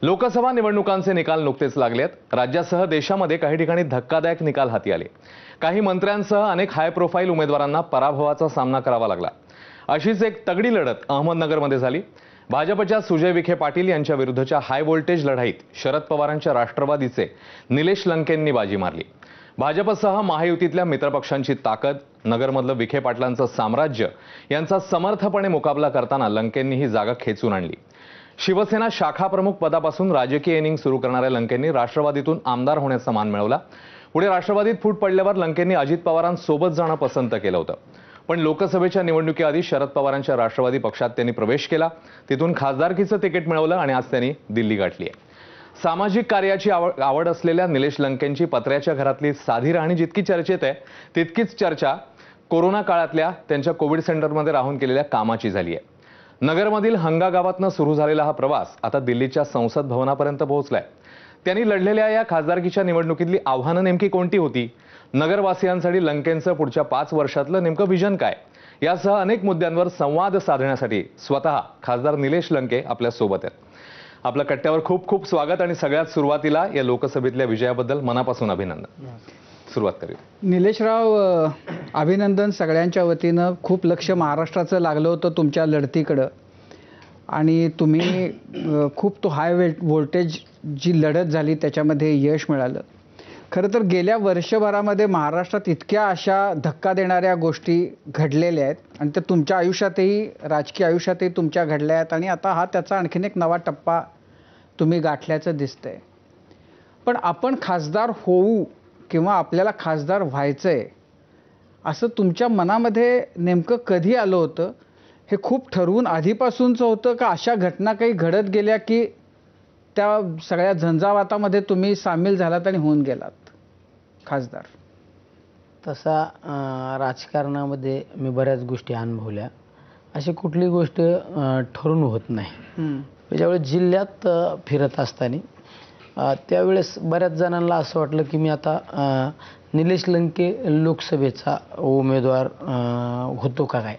लोकसभा निवडणुकांचे निकाल नुकतेच लागलेत. राज्यासह देशामध्ये काही ठिकाणी धक्कादायक निकाल हाती आले. काही मंत्र्यांसह अनेक हाय प्रोफाईल उमेदवारांना पराभवाचा सामना करावा लागला. अशीच एक तगडी लढत अहमदनगरमध्ये झाली. भाजपच्या सुजय विखे पाटील यांच्या विरुद्धच्या हाय व्होल्टेज लढाईत शरद पवारांच्या राष्ट्रवादीचे निलेश लंकेंनी बाजी मारली. भाजपसह महायुतीतल्या मित्रपक्षांची ताकद, नगरमधलं विखे पाटलांचं साम्राज्य यांचा समर्थपणे मुकाबला करताना लंकेंनी ही जागा खेचून आणली. शिवसेना शाखा प्रमुख पदापासून राजकीय इनिंग सुरू करणाऱ्या लंकेंनी राष्ट्रवादीतून आमदार होण्याचा मान मिळवला. पुढे राष्ट्रवादीत फूट पडल्यावर लंकेंनी अजित पवारांसोबत जाणं पसंत केलं होतं. पण लोकसभेच्या निवडणुकीआधी शरद पवारांच्या राष्ट्रवादी पक्षात त्यांनी प्रवेश केला. तिथून खासदारकीचं तिकीट मिळवलं आणि आज त्यांनी दिल्ली गाठली आहे. सामाजिक कार्याची आवड असलेल्या निलेश लंकेंची पत्र्याच्या घरातली साधी राहणी जितकी चर्चेत आहे, तितकीच चर्चा कोरोना काळातल्या त्यांच्या कोविड सेंटरमध्ये राहून केलेल्या कामाची झाली आहे. नगरमधील हंगा गावातनं सुरू झालेला हा प्रवास आता दिल्लीच्या संसद भवनापर्यंत पोहोचलाय. त्यांनी लढलेल्या या खासदारकीच्या निवडणुकीतली आव्हानं नेमकी कोणती होती? नगरवासियांसाठी लंकेंचं पुढच्या 5 वर्षातलं नेमकं विजन काय? यासह अनेक मुद्द्यांवर संवाद साधण्यासाठी स्वतः खासदार निलेश लंके आपल्या सोबत आहेत. आपल्या कट्ट्यावर खूप खूप स्वागत आणि सगळ्यात सुरुवातीला या लोकसभेतल्या विजयाबद्दल मनापासून अभिनंदन. सुरुवात करूया. निलेशराव, अभिनंदन सगळ्यांच्या वतीनं. खूप लक्ष महाराष्ट्राचं लागलं होतं तुमच्या लढतीकडं आणि तुम्ही खूप तो हाय व्होल्टेज जी लढत झाली त्याच्यामध्ये यश मिळालं. खरं तर गेल्या वर्षभरामध्ये महाराष्ट्रात इतक्या अशा धक्का देणाऱ्या गोष्टी घडलेल्या आहेत आणि त्या तुमच्या आयुष्यातही, राजकीय आयुष्यातही तुमच्या घडल्या आहेत आणि आता हा त्याचा आणखीन एक नवा टप्पा तुम्ही गाठल्याचं दिसतंय. पण आपण खासदार होऊ किंवा आपल्याला खासदार व्हायचंय असं तुमच्या मनामध्ये नेमकं कधी आलं होतं? हे खूप ठरवून आधीपासूनचं होतं का अशा घटना काही घडत गेल्या की त्या सगळ्या झंझावातामध्ये तुम्ही सामील झालात आणि होऊन गेलात खासदार? तसा राजकारणामध्ये मी बऱ्याच गोष्टी अनुभवल्या. अशी कुठली गोष्ट ठरून होत नाही. ज्यावेळेस जिल्ह्यात फिरत असताना त्यावेळेस बऱ्याच जणांना असं वाटलं की मी आता निलेश लंके लोकसभेचा उमेदवार होतो का काय.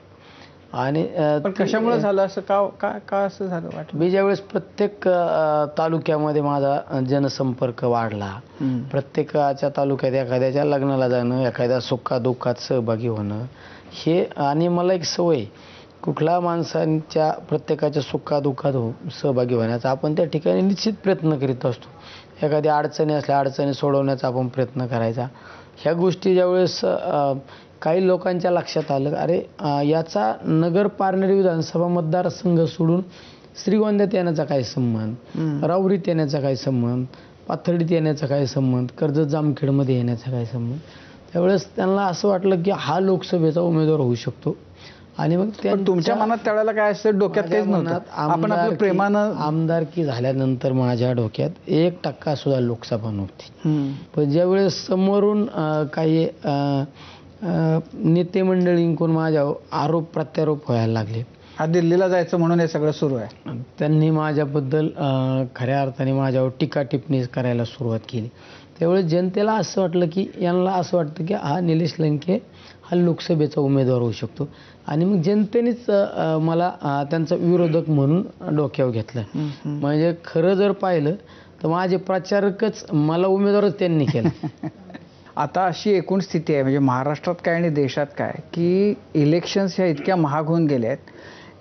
आणि पण कशामुळे झालं असं? का असं झालं वाटलं? मी ज्यावेळेस प्रत्येक तालुक्यामध्ये माझा जनसंपर्क वाढला, प्रत्येकाच्या तालुक्यात एखाद्याच्या लग्नाला जाणं, एखाद्या सुखादुःखात सहभागी होणं, हे आणि मला एक सवय, कुठल्या माणसांच्या प्रत्येकाच्या सुखादुःखात सहभागी होण्याचा आपण त्या ठिकाणी निश्चित प्रयत्न करीत असतो. एखाद्या अडचणी असल्या अडचणी सोडवण्याचा आपण प्रयत्न करायचा. ह्या गोष्टी ज्यावेळेस काही लोकांच्या लक्षात आलं, अरे याचा नगर पारनेर विधानसभा मतदारसंघ सोडून श्रीगोंद्यात येण्याचा काय संबंध, राऊरीत येण्याचा काय संबंध, पाथर्डीत येण्याचा काय संबंध, कर्जत जामखेडमध्ये येण्याचा काय संबंध. त्यावेळेस त्यांना असं वाटलं की हा लोकसभेचा उमेदवार होऊ शकतो. आणि मग तुमच्या मनात त्यावेळेला काय असतं? डोक्यात काहीच नव्हतं? आपण आपलं प्रेमानं आमदारकी झाल्यानंतर माझ्या डोक्यात 1% सुद्धा लोकसभा नव्हती. पण ज्यावेळेस समोरून काही नेते मंडळींकडून माझ्यावर आरोप प्रत्यारोप व्हायला लागले. हा दिल्लीला जायचं म्हणून हे सगळं सुरू आहे. त्यांनी माझ्याबद्दल खऱ्या अर्थाने माझ्यावर टीका टिप्पणी करायला सुरुवात केली. त्यावेळेस जनतेला असं वाटलं की यांना असं वाटतं की हा निलेश लंके हा लोकसभेचा उमेदवार होऊ शकतो. आणि मग जनतेनेच मला त्यांचा विरोधक म्हणून डोक्यावर घेतलं. म्हणजे खरं जर पाहिलं तर माझे प्रचारकच मला उमेदवारच त्यांनी केलं. आता अशी एकूण स्थिती आहे म्हणजे महाराष्ट्रात काय आणि देशात काय की इलेक्शन्स ह्या इतक्या महाग होऊन गेल्या आहेत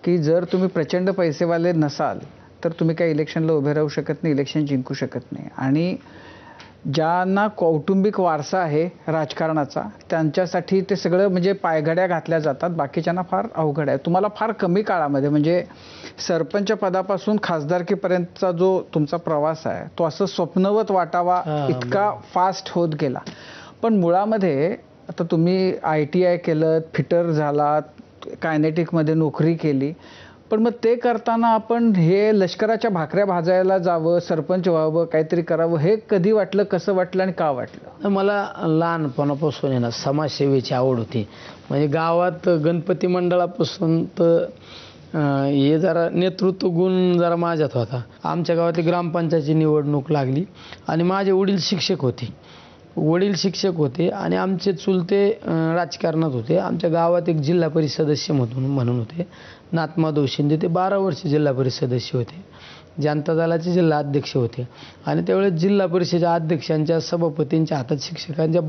की जर तुम्ही प्रचंड पैसेवाले नसाल तर तुम्ही काय इलेक्शनला उभे राहू शकत नाही, इलेक्शन जिंकू शकत नाही. आणि ज्यांना कौटुंबिक वारसा आहे राजकारणाचा त्यांच्यासाठी ते सगळं म्हणजे पायघड्या घातल्या जातात, बाकीच्यांना फार अवघड आहे. तुम्हाला फार कमी काळामध्ये म्हणजे सरपंच पदापासून खासदारकीपर्यंतचा जो तुमचा प्रवास आहे तो असं स्वप्नवत वाटावा इतका फास्ट होत गेला. पण मुळामध्ये आता तुम्ही ITI केलं, फिटर झालात, कायनेटिकमध्ये नोकरी केली, पण मग ते करताना आपण हे लष्कराच्या भाकऱ्या भाजायला जावं, सरपंच व्हावं, काहीतरी करावं, हे कधी वाटलं, कसं वाटलं आणि का वाटलं? मला लहानपणापासून आहे ना समाजसेवेची आवड होती. म्हणजे गावात गणपती मंडळापासून तर हे जरा नेतृत्व गुण जरा माझ्यात होता. आमच्या गावात ग्रामपंचायतीची निवडणूक लागली आणि माझे वडील शिक्षक होते आणि आमचे चुलते राजकारणात होते. आमच्या गावात एक जिल्हा परिषद सदस्य म्हणून होते नाथमाधव शिंदे, ते 12 वर्ष जिल्हा परिषद सदस्य होते. जनता दलाचे जिल्हा अध्यक्ष होते आणि त्यावेळेस जिल्हा परिषदेच्या अध्यक्षांच्या सभापतींच्या हातात शिक्षकांच्या